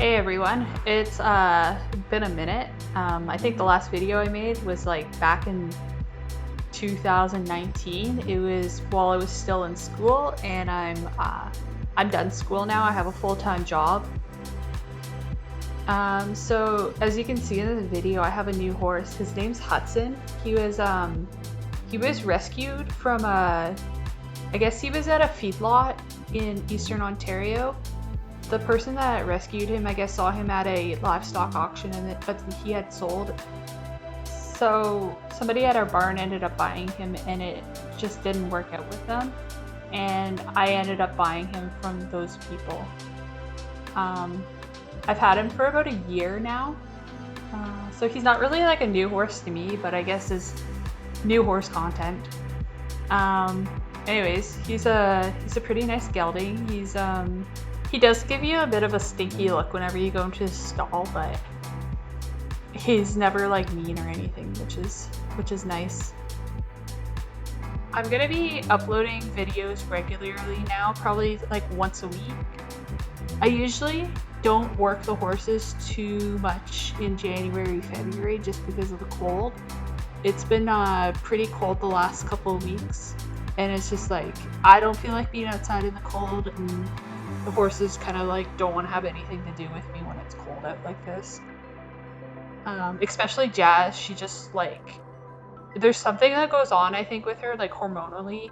Hey everyone, it's been a minute. I think the last video I made was like back in 2019. It was while I was still in school, and I'm done school now. I have a full-time job. So as you can see in the video, I have a new horse. His name's Hudson. He was rescued from I guess he was at a feedlot in Eastern Ontario. The person that rescued him, I guess, saw him at a livestock auction, but he had sold. So somebody at our barn ended up buying him, and it just didn't work out with them. And I ended up buying him from those people. I've had him for about a year now. So he's not really like a new horse to me, but I guess is new horse content. Anyways, he's a pretty nice gelding. He does give you a bit of a stinky look whenever you go into his stall, but he's never like mean or anything, which is nice. I'm gonna be uploading videos regularly now, probably like once a week. I usually don't work the horses too much in January, February, just because of the cold. It's been pretty cold the last couple of weeks, and it's just like I don't feel like being outside in the cold, and the horses kind of like don't want to have anything to do with me when it's cold out like this. Especially Jazz, she just like there's something that goes on, I think, with her like hormonally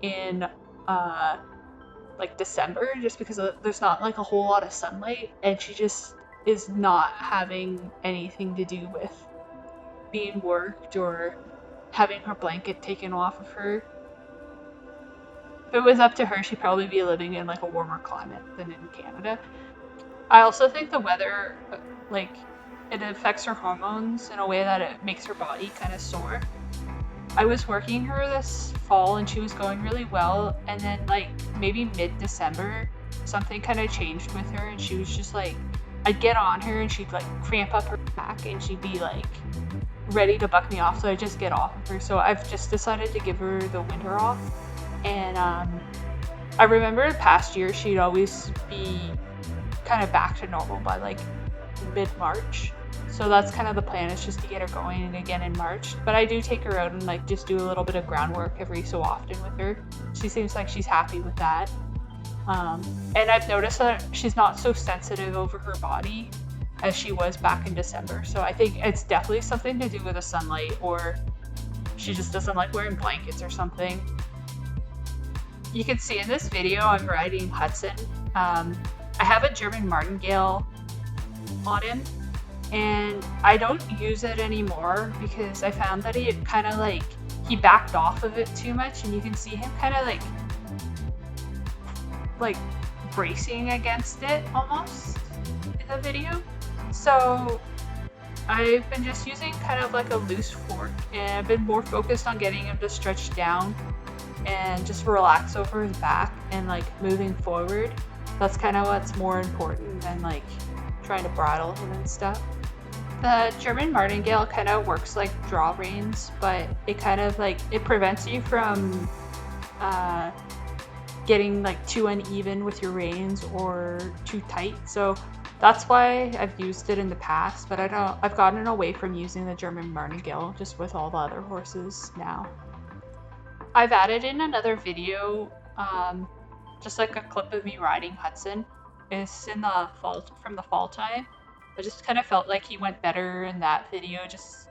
in like December, just because there's not like a whole lot of sunlight, and she just is not having anything to do with being worked or having her blanket taken off of her. If it was up to her, she'd probably be living in like a warmer climate than in Canada. I also think the weather, like, it affects her hormones in a way that it makes her body kind of sore. I was working her this fall and she was going really well, and then like maybe mid-December, something kind of changed with her, and she was just like, I'd get on her and she'd like cramp up her back and she'd be like ready to buck me off, so I'd just get off of her. So I've just decided to give her the winter off. And I remember past year she'd always be kind of back to normal by like mid-March. So that's kind of the plan, is just to get her going again in March. But I do take her out and like just do a little bit of groundwork every so often with her. She seems like she's happy with that. And I've noticed that she's not so sensitive over her body as she was back in December. So I think it's definitely something to do with the sunlight, or she just doesn't like wearing blankets or something. You can see in this video I'm riding Hudson. I have a German Martingale on him, and I don't use it anymore because I found that he kind of like, he backed off of it too much, and you can see him kind of like bracing against it almost in the video. So I've been just using kind of like a loose fork, and I've been more focused on getting him to stretch down and just relax over his back and like moving forward. That's kind of what's more important than like trying to bridle him and stuff. The German Martingale kind of works like draw reins, but it kind of like, it prevents you from getting like too uneven with your reins or too tight. So that's why I've used it in the past, but I've gotten away from using the German Martingale just with all the other horses now. I've added in another video, just like a clip of me riding Hudson. It's in the fall, from the fall time. I just kind of felt like he went better in that video, just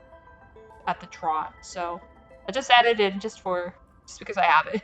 at the trot. So I just added in just because I have it.